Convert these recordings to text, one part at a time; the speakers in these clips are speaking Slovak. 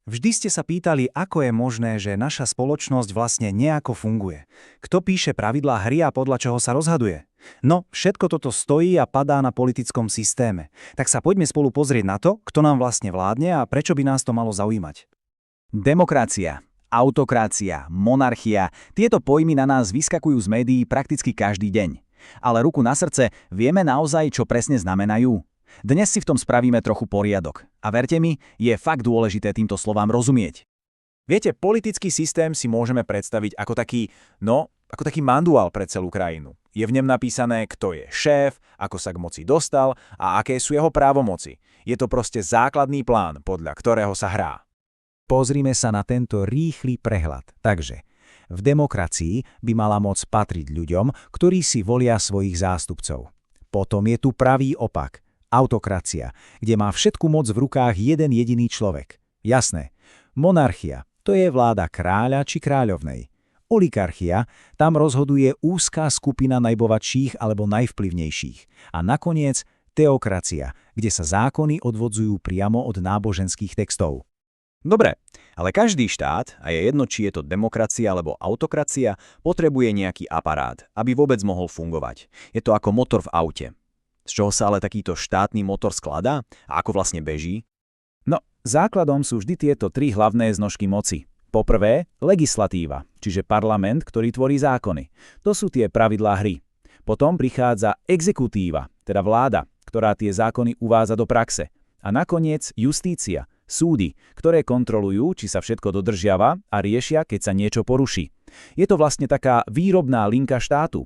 Vždy ste sa pýtali, ako je možné, že naša spoločnosť vlastne nejako funguje. Kto píše pravidlá hry a podľa čoho sa rozhaduje? No, všetko toto stojí a padá na politickom systéme. Tak sa poďme spolu pozrieť na to, kto nám vlastne vládne a prečo by nás to malo zaujímať. Demokracia, autokracia, monarchia, tieto pojmy na nás vyskakujú z médií prakticky každý deň. Ale ruku na srdce, vieme naozaj, čo presne znamenajú? Dnes si v tom spravíme trochu poriadok. A verte mi, je fakt dôležité týmto slovám rozumieť. Viete, politický systém si môžeme predstaviť ako taký manuál pre celú krajinu. Je v ňom napísané, kto je šéf, ako sa k moci dostal a aké sú jeho právomoci. Je to proste základný plán, podľa ktorého sa hrá. Pozrime sa na tento rýchly prehľad. Takže, v demokracii by mala moc patriť ľuďom, ktorí si volia svojich zástupcov. Potom je tu pravý opak. Autokracia, kde má všetku moc v rukách jeden jediný človek. Jasné. Monarchia, to je vláda kráľa či kráľovnej. Oligarchia, tam rozhoduje úzká skupina najbohatších alebo najvplyvnejších. A nakoniec teokracia, kde sa zákony odvodzujú priamo od náboženských textov. Dobre, ale každý štát, a je jedno, či je to demokracia alebo autokracia, potrebuje nejaký aparát, aby vôbec mohol fungovať. Je to ako motor v aute. Z čoho sa ale takýto štátny motor skladá a ako vlastne beží? No, základom sú vždy tieto tri hlavné znožky moci. Poprvé, legislatíva, čiže parlament, ktorý tvorí zákony. To sú tie pravidlá hry. Potom prichádza exekutíva, teda vláda, ktorá tie zákony uvádza do praxe. A nakoniec justícia, súdy, ktoré kontrolujú, či sa všetko dodržiava a riešia, keď sa niečo poruší. Je to vlastne taká výrobná linka štátu.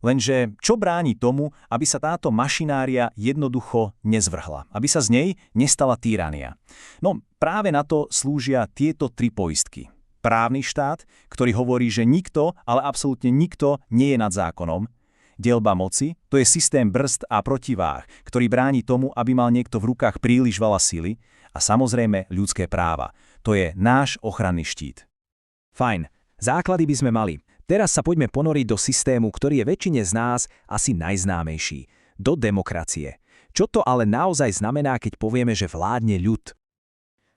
Lenže čo bráni tomu, aby sa táto mašinária jednoducho nezvrhla? Aby sa z nej nestala tyrania? No, práve na to slúžia tieto tri poistky. Právny štát, ktorý hovorí, že nikto, ale absolútne nikto nie je nad zákonom. Deľba moci, to je systém brzd a protiváh, ktorý bráni tomu, aby mal niekto v rukách príliš veľa sily. A samozrejme ľudské práva. To je náš ochranný štít. Fajn, základy by sme mali. Teraz sa poďme ponoriť do systému, ktorý je väčšine z nás asi najznámejší. Do demokracie. Čo to ale naozaj znamená, keď povieme, že vládne ľud?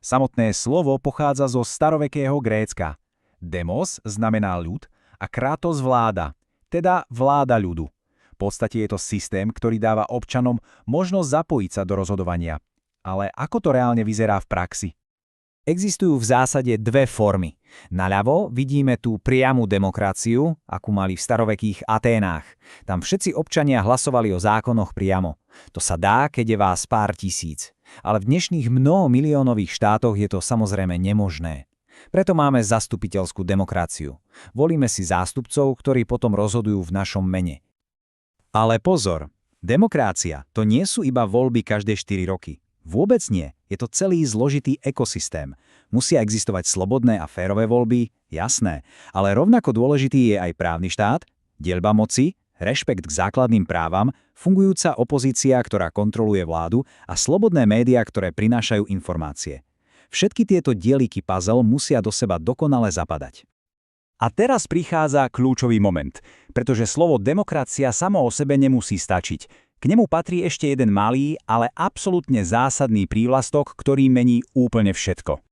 Samotné slovo pochádza zo starovekého Grécka. Demos znamená ľud a kratos vláda, teda vláda ľudu. V podstate je to systém, ktorý dáva občanom možnosť zapojiť sa do rozhodovania. Ale ako to reálne vyzerá v praxi? Existujú v zásade dve formy. Naľavo vidíme tú priamu demokraciu, akú mali v starovekých Aténách. Tam všetci občania hlasovali o zákonoch priamo. To sa dá, keď je vás pár tisíc. Ale v dnešných mnohomiliónových štátoch je to samozrejme nemožné. Preto máme zastupiteľskú demokraciu. Volíme si zástupcov, ktorí potom rozhodujú v našom mene. Ale pozor, demokracia to nie sú iba voľby každé 4 roky. Vôbec nie. Je to celý zložitý ekosystém. Musia existovať slobodné a férové voľby, jasné, ale rovnako dôležitý je aj právny štát, deľba moci, rešpekt k základným právam, fungujúca opozícia, ktorá kontroluje vládu a slobodné médiá, ktoré prinášajú informácie. Všetky tieto dieliky puzzle musia do seba dokonale zapadať. A teraz prichádza kľúčový moment, pretože slovo demokracia samo o sebe nemusí stačiť. K nemu patrí ešte jeden malý, ale absolútne zásadný prívlastok, ktorý mení úplne všetko.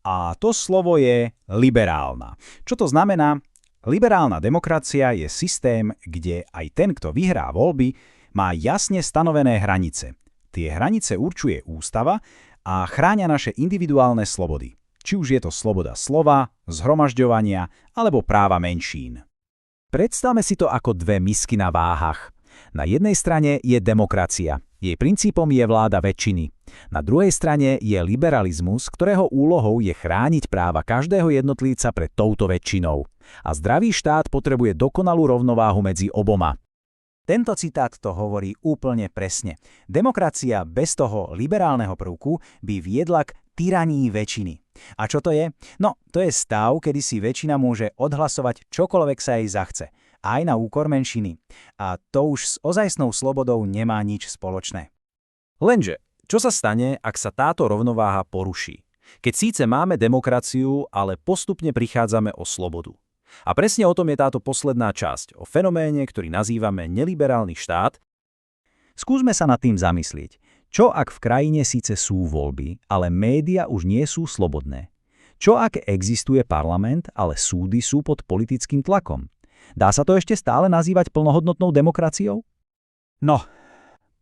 A to slovo je liberálna. Čo to znamená? Liberálna demokracia je systém, kde aj ten, kto vyhrá voľby, má jasne stanovené hranice. Tie hranice určuje ústava a chránia naše individuálne slobody. Či už je to sloboda slova, zhromažďovania alebo práva menšín. Predstavme si to ako dve misky na váhach. Na jednej strane je demokracia. Jej princípom je vláda väčšiny. Na druhej strane je liberalizmus, ktorého úlohou je chrániť práva každého jednotlivca pred touto väčšinou. A zdravý štát potrebuje dokonalú rovnováhu medzi oboma. Tento citát to hovorí úplne presne. Demokracia bez toho liberálneho prvku by viedla k tyranii väčšiny. A čo to je? No, to je stav, kedy si väčšina môže odhlasovať čokoľvek sa jej zachce. Aj na úkor menšiny. A to už s ozajstnou slobodou nemá nič spoločné. Lenže, čo sa stane, ak sa táto rovnováha poruší? Keď síce máme demokraciu, ale postupne prichádzame o slobodu. A presne o tom je táto posledná časť, o fenoméne, ktorý nazývame neliberálny štát. Skúsme sa nad tým zamyslieť. Čo ak v krajine síce sú voľby, ale média už nie sú slobodné? Čo ak existuje parlament, ale súdy sú pod politickým tlakom? Dá sa to ešte stále nazývať plnohodnotnou demokraciou? No,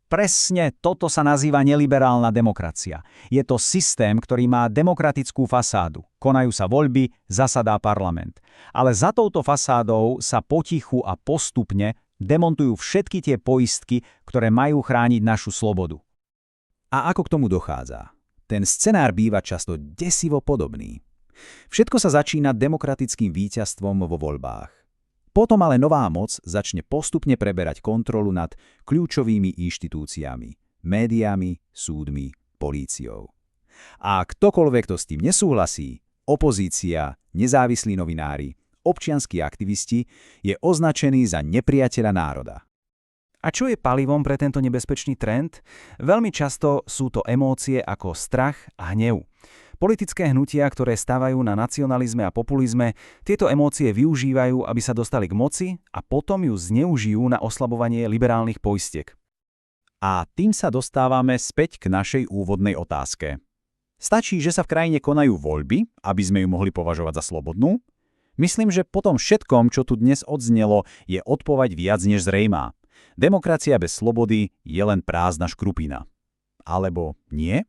presne toto sa nazýva neliberálna demokracia. Je to systém, ktorý má demokratickú fasádu. Konajú sa voľby, zasadá parlament. Ale za touto fasádou sa potichu a postupne demontujú všetky tie poistky, ktoré majú chrániť našu slobodu. A ako k tomu dochádza? Ten scenár býva často desivo podobný. Všetko sa začína demokratickým víťazstvom vo voľbách. Potom ale nová moc začne postupne preberať kontrolu nad kľúčovými inštitúciami, médiami, súdmi, políciou. A ktokoľvek to s tým nesúhlasí, opozícia, nezávislí novinári, občianski aktivisti, je označený za nepriateľa národa. A čo je palivom pre tento nebezpečný trend? Veľmi často sú to emócie ako strach a hnev. Politické hnutia, ktoré stavajú na nacionalizme a populizme, tieto emócie využívajú, aby sa dostali k moci a potom ju zneužijú na oslabovanie liberálnych poistiek. A tým sa dostávame späť k našej úvodnej otázke. Stačí, že sa v krajine konajú voľby, aby sme ju mohli považovať za slobodnú? Myslím, že po tom všetkom, čo tu dnes odznelo, je odpoveď viac než zrejmá. Demokracia bez slobody je len prázdna škrupina. Alebo nie?